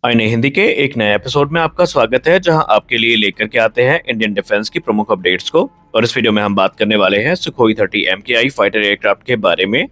आईने हिंदी के एक नए एपिसोड में आपका स्वागत है, जहां आपके लिए लेकर के आते हैं इंडियन डिफेंस की प्रमुख अपडेट्स को। और इस वीडियो में हम बात करने वाले हैं सुखोई 30 MKI फाइटर एयरक्राफ्ट के बारे में।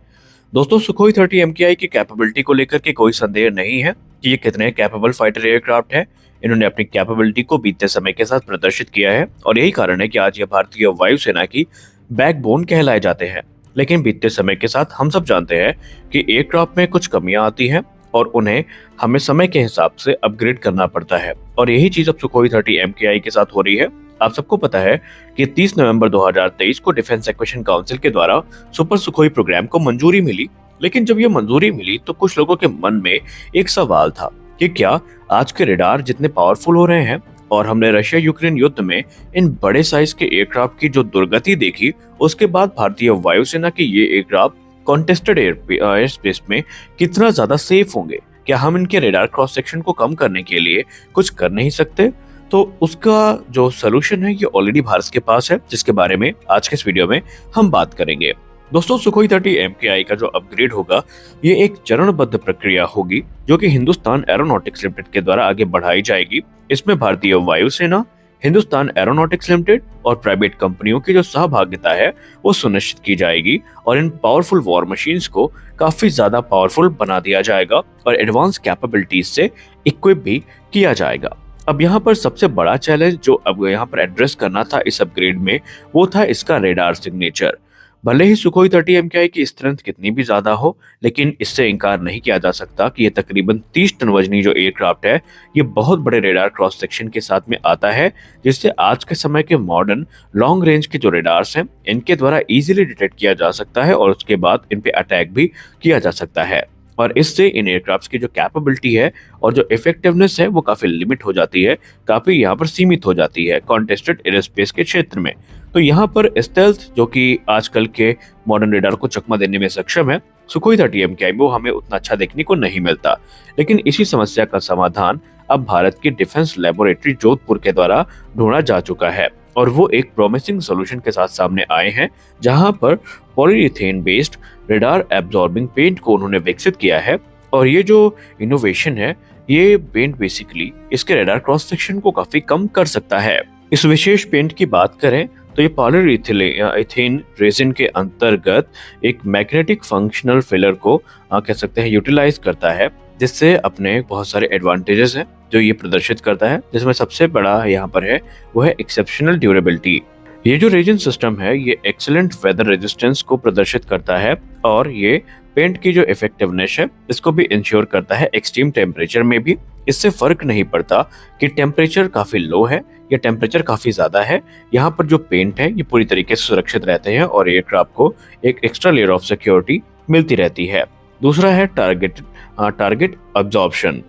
दोस्तों, सुखोई 30 MKI की कैपेबिलिटी को लेकर के कोई संदेह नहीं है कि ये कितने कैपेबल फाइटर एयरक्राफ्ट है। इन्होंने अपनी कैपेबिलिटी को बीतते समय के साथ प्रदर्शित किया है और यही कारण है कि आज ये भारतीय वायुसेना की बैकबोन कहलाए जाते हैं। लेकिन बीतते समय के साथ हम सब जानते हैं कि एयरक्राफ्ट में कुछ कमियां आती हैं और उन्हें हमें समय के हिसाब से अपग्रेड करना पड़ता है। और यही चीज अब सुखोई 30 MKI के साथ हो रही है। आप सबको पता है कि 30 नवंबर 2023 को डिफेंस एक्विजिशन काउंसिल के द्वारा सुपर सुखोई प्रोग्राम को मंजूरी मिली। लेकिन जब ये मंजूरी मिली तो कुछ लोगों के मन में एक सवाल था कि क्या आज के रडार जितने पावरफुल हो रहे हैं और हमने रशिया यूक्रेन युद्ध में इन बड़े साइज के एयरक्राफ्ट की जो दुर्गति देखी, उसके बाद भारतीय वायुसेना के ये एयरक्राफ्ट कॉन्टेस्टेड एयर स्पेस में कितना ज्यादा सेफ होंगे? क्या हम इनके रेडार क्रॉस सेक्शन को कम करने के लिए कुछ कर नहीं सकते? तो उसका जो सोल्यूशन है ये ऑलरेडी भारत के पास है, जिसके बारे में आज के इस वीडियो में हम बात करेंगे। दोस्तों, सुखोई 30 MKI का जो अपग्रेड होगा ये एक चरणबद्ध प्रक्रिया होगी जो कि हिंदुस्तान एरोनॉटिक्स लिमिटेड के द्वारा आगे बढ़ाई जाएगी। इसमें भारतीय वायुसेना, हिंदुस्तान एरोनॉटिक्स लिमिटेड और प्राइवेट कंपनियों की जो सहभागिता है वो सुनिश्चित की जाएगी और इन पावरफुल वॉर मशीन्स को काफी ज्यादा पावरफुल बना दिया जाएगा और एडवांस कैपेबिलिटीज से इक्विप भी किया जाएगा। अब यहाँ पर सबसे बड़ा चैलेंज जो अब यहाँ पर एड्रेस करना था इस अपग्रेड में, वो था इसका रेडार सिग्नेचर। भले ही सुखोई 30 MKI की स्ट्रेंथ कितनी भी ज्यादा हो, लेकिन इससे इनकार नहीं किया जा सकता कि ये तकरीबन 30 टन वजनी जो एयरक्राफ्ट है ये बहुत बड़े रेडार क्रॉस सेक्शन के साथ में आता है, जिससे आज के समय के मॉडर्न लॉन्ग रेंज के जो रेडार्स हैं इनके द्वारा इजीली डिटेक्ट किया जा सकता है और उसके बाद इन पे अटैक भी किया जा सकता है। और इससे इन एयरक्राफ्ट की जो कैपेबिलिटी है और जो इफेक्टिवनेस है वो काफी लिमिट हो जाती है, काफी यहाँ पर सीमित हो जाती है कॉन्टेस्टेड एयर स्पेस के क्षेत्र में। तो यहाँ पर स्टेल्थ जो कि आजकल के मॉडर्न रेडार को चकमा देने में सक्षम है, सुखोई 30 MKI में वो हमें उतना अच्छा देखने को नहीं मिलता। लेकिन इसी समस्या का समाधान अब भारत की डिफेंस लेबोरेटरी जोधपुर के द्वारा ढूंढा जा चुका है और वो एक प्रॉमिसिंग सोल्यूशन के साथ सामने आए हैं, जहां पर पॉलीइथेन बेस्ड रेडार एब्जॉर्बिंग पेंट को उन्होंने विकसित किया है। और ये जो इनोवेशन है ये पेंट बेसिकली इसके रेडार क्रॉस सेक्शन को काफी कम कर सकता है। इस विशेष पेंट की बात करें तो ये पॉलीइथेन रेजिन के अंतर्गत एक मैग्नेटिक फंक्शनल फिलर को कह सकते हैं यूटिलाइज करता है, जिससे अपने बहुत सारे एडवांटेजेस हैं जो ये प्रदर्शित करता है, जिसमें सबसे बड़ा यहाँ पर है वो है एक्सेप्शनल ड्यूरेबिलिटी। ये जो रेजिन सिस्टम है ये एक्सीलेंट वेदर रेजिस्टेंस को प्रदर्शित करता है और ये पेंट की जो इफेक्टिवनेस है इसको भी इंश्योर करता है एक्सट्रीम टेम्परेचर में भी। इससे फर्क नहीं पड़ता कि टेम्परेचर काफी लो है या टेम्परेचर काफी ज्यादा है, यहाँ पर जो पेंट है ये पूरी तरीके से सुरक्षित रहते हैं और एयरक्राफ्ट को एक एक्स्ट्रा लेयर ऑफ सिक्योरिटी मिलती रहती है। दूसरा है टारगेट अब्जॉर्प्शन।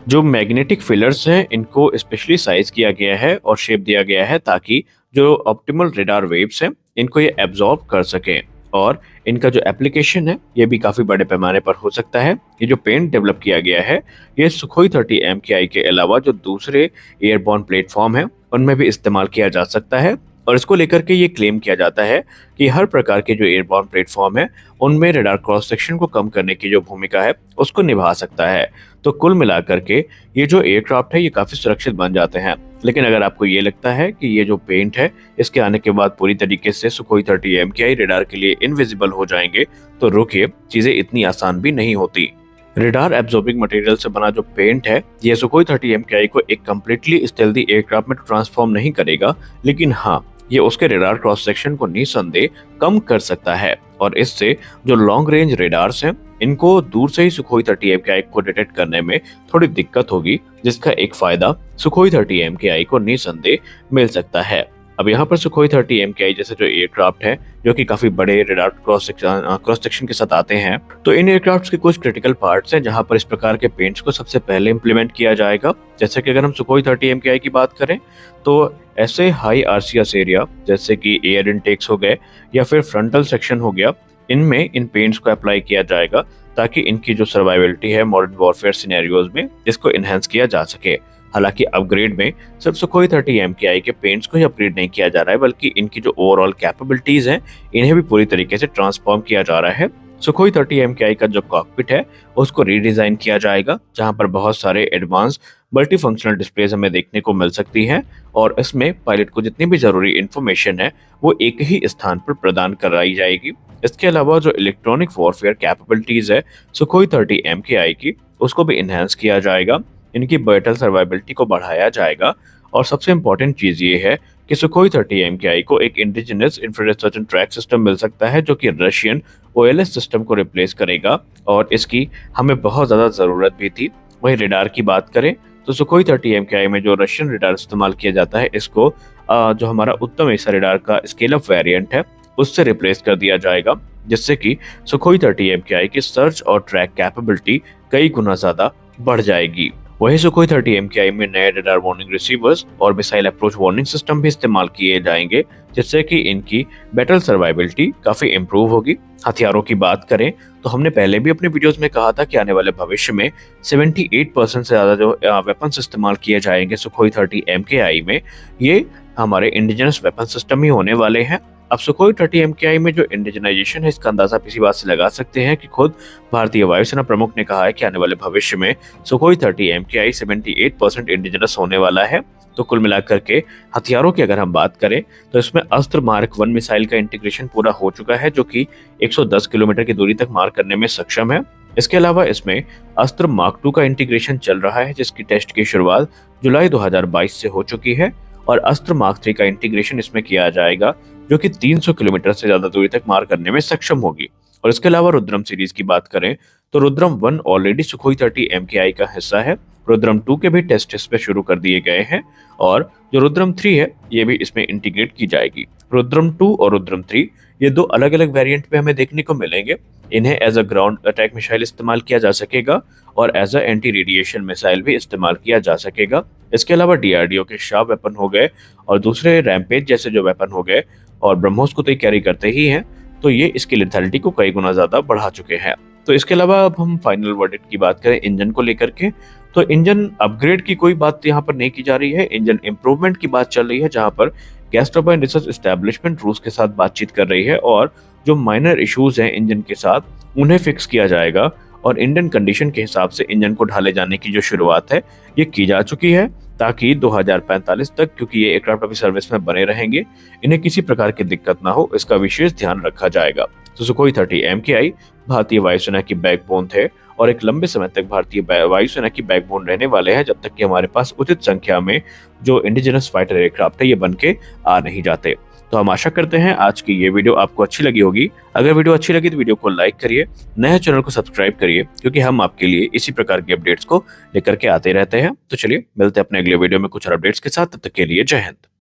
जो मैग्नेटिक फिलर्स हैं इनको स्पेशली साइज किया गया है और शेप दिया गया है ताकि जो ऑप्टिमल रेडार वेव्स हैं इनको ये एब्जॉर्ब कर सकें और इनका जो एप्लीकेशन है ये भी काफी बड़े पैमाने पर हो सकता है। ये जो पेंट डेवलप किया गया है ये सुखोई 30 MKI के अलावा जो दूसरे एयरबॉर्न प्लेटफॉर्म है उनमें भी इस्तेमाल किया जा सकता है। और इसको लेकर के ये क्लेम किया जाता है कि हर प्रकार के जो एयरबॉर्न प्लेटफॉर्म है उनमें रेडार क्रॉस सेक्शन को कम करने की जो भूमिका है उसको निभा सकता है। तो कुल मिलाकर के ये जो एयरक्राफ्ट है ये काफी सुरक्षित बन जाते हैं। लेकिन अगर आपको ये लगता है कि ये जो पेंट है इसके आने के बाद पूरी तरीके से सुखोई 30 MKI रेडार के लिए इनविजिबल हो जाएंगे, तो रुकिए, चीजें इतनी आसान भी नहीं होती। रेडार एब्जॉर्बिंग मटेरियल से बना जो पेंट है ये सुखोई 30 MKI को एक कम्प्लीटली स्टेल्दी एयरक्राफ्ट में ट्रांसफॉर्म नहीं करेगा, लेकिन हाँ ये उसके रेडार क्रॉस सेक्शन को निसंदेह कम कर सकता है और इससे जो लॉन्ग रेंज रेडार्स हैं इनको दूर से ही सुखोई 30 MKI को डिटेक्ट करने में थोड़ी दिक्कत होगी, जिसका एक फायदा सुखोई 30 MKI को निसंदेह मिल सकता है। अब यहाँ पर सुखोई 30 MKI जैसे जो एयरक्राफ्ट है जो कि काफी बड़े रेडार क्रॉस सेक्शन के साथ आते हैं, तो इन एयरक्राफ्ट के कुछ क्रिटिकल पार्ट्स हैं जहाँ पर इस प्रकार के पेंट्स को सबसे पहले इम्प्लीमेंट किया जाएगा। जैसे कि अगर हम सुखोई 30 MKI की बात करें तो ऐसे हाई RCS एरिया जैसे कि एयर इनटेक्स हो गए या फिर फ्रंटल सेक्शन हो गया, इनमें इन पेंट्स को अप्लाई किया जाएगा ताकि इनकी जो सर्वाइवलिटी है मॉडर्न वॉरफेयर सिनेरियोज में इसको इनहेंस किया जा सके। हालांकि अपग्रेड में सिर्फ सुखोई 30 MKI के पेंट्स को ही अपग्रेड नहीं किया जा रहा है, बल्कि इनकी जो ओवरऑल कैपेबिलिटीज हैं इन्हें भी पूरी तरीके से ट्रांसफॉर्म किया जा रहा है। सुखोई 30 MKI का जो कॉकपिट है उसको रीडिजाइन किया जाएगा, जहां पर बहुत सारे एडवांस मल्टी फंक्शनल डिस्प्लेज हमें देखने को मिल सकती हैं और इसमें पायलट को जितनी भी जरूरी इंफॉर्मेशन है वो एक ही स्थान पर प्रदान कराई जाएगी। इसके अलावा जो इलेक्ट्रॉनिक वॉरफेयर कैपेबिलिटीज है सुखोई 30 MKI की, उसको भी इन्हेंस किया जाएगा। इनकी बैटल सर्वाइबिलिटी को बढ़ाया जाएगा और सबसे इम्पोर्टेंट चीज ये है कि सुखोई 30 MKI को एक indigenous infrared search and track system मिल सकता है जो कि रशियन OLS सिस्टम को रिप्लेस करेगा और इसकी हमें बहुत ज़्यादा ज़रूरत भी थी। वहीं रेडार की बात करें तो सुखोई 30 MKI में जो रशियन रेडार इस्तेमाल किया जाता है इसको जो हमारा उत्तम एसा रेडार का स्केल अप वेरिएंट है उससे रिप्लेस कर दिया जाएगा, जिससे कि सुखोई 30 MKI की सर्च और ट्रैक कैपेबिलिटी कई गुना ज़्यादा बढ़ जाएगी। वहीं सुखोई 30 MKI में नए रडार वार्निंग रिसीवर्स और मिसाइल अप्रोच वार्निंग सिस्टम भी इस्तेमाल किए जाएंगे, जिससे कि इनकी बैटल सर्वाइबिलिटी काफी इंप्रूव होगी। हथियारों की बात करें तो हमने पहले भी अपने वीडियोस में कहा था कि आने वाले भविष्य में 78% से ज्यादा जो वेपन्स इस्तेमाल किए जाएंगे सुखोई 30 MKI में, ये हमारे इंडिजिनस वेपन सिस्टम ही होने वाले हैं। अब सुखोई 30 MKI में जो इंडिजनाइजेशन है इसका अंदाजा इसी बात से लगा सकते हैं कि खुद भारतीय वायुसेना प्रमुख ने कहा है कि आने वाले भविष्य में सुखोई 30 MKI 78% इंडिजिनस होने वाला है। तो कुल मिलाकर के हथियारों की अगर हम बात करें तो इसमें अस्त्र मार्क 1 मिसाइल का इंटीग्रेशन पूरा हो चुका है जो कि 110 किलोमीटर की दूरी तक मार करने में सक्षम है। इसके अलावा इसमें अस्त्र मार्क 2 का इंटीग्रेशन चल रहा है जिसकी टेस्ट की शुरुआत जुलाई 2022 से हो चुकी है और अस्त्र मार्क 3 का इंटीग्रेशन इसमें किया जाएगा जो कि 300 किलोमीटर से ज्यादा दूरी तक मार करने में सक्षम होगी। और इसके अलावा रुद्रम सीरीज की बात करें तो रुद्रम 1 ऑलरेडी सुखोई 30 MKI का हिस्सा है। रुद्रम 2 के भी टेस्ट इस पे शुरू कर दिए गए हैं और जो रुद्रम 3 है ये भी इसमें इंटीग्रेट की जाएगी। रुद्रम 2 और रुद्रम 3 ये दो अलग अलग वेरिएंट पे हमें देखने को मिलेंगे। इन्हें as a ground attack missile इस्तेमाल किया जा सकेगा और as a anti radiation missile भी इस्तेमाल किया जा सकेगा। इसके अलावा DRDO के शार्प वेपन हो गए और दूसरे रैम्पेज जैसे जो वेपन हो गए और ब्रह्मोस को तो कैरी करते ही हैं, तो ये इसकी लेथैलिटी को कई गुना ज्यादा बढ़ा चुके हैं। तो इसके अलावा अब हम फाइनल वर्डिक्ट की बात करें इंजन को लेकर के, तो इंजन अपग्रेड की कोई बात यहाँ पर नहीं की जा रही है, इंजन इंप्रूवमेंट की बात चल रही है, जहाँ पर गैस टरबाइन रिसर्च एस्टेब्लिशमेंट रूस के साथ बातचीत कर रही है और जो माइनर इश्यूज हैं इंजन के साथ उन्हें फिक्स किया जाएगा और इंडियन कंडीशन के हिसाब से इंजन को ढाले जाने की जो शुरुआत है ये की जा चुकी है, ताकि 2045 तक, क्योंकि ये एयरक्राफ्ट अभी सर्विस में बने रहेंगे, इन्हें किसी प्रकार की दिक्कत ना हो इसका विशेष ध्यान रखा जाएगा। तो सुखोई 30 MKI भारतीय वायुसेना की बैकबोन थे और एक लंबे समय तक भारतीय वायुसेना की बैकबोन रहने वाले हैं जब तक कि हमारे पास उचित संख्या में जो इंडिजिनस फाइटर एयरक्राफ्ट है ये बन के आ नहीं जाते। तो हम आशा करते हैं आज की ये वीडियो आपको अच्छी लगी होगी। अगर वीडियो अच्छी लगी तो वीडियो को लाइक करिए, नए चैनल को सब्सक्राइब करिए, क्योंकि हम आपके लिए इसी प्रकार के अपडेट्स को लेकर के आते रहते हैं। तो चलिए मिलते हैं अपने अगले वीडियो में कुछ और अपडेट्स के साथ, तब तक के लिए जय हिंद।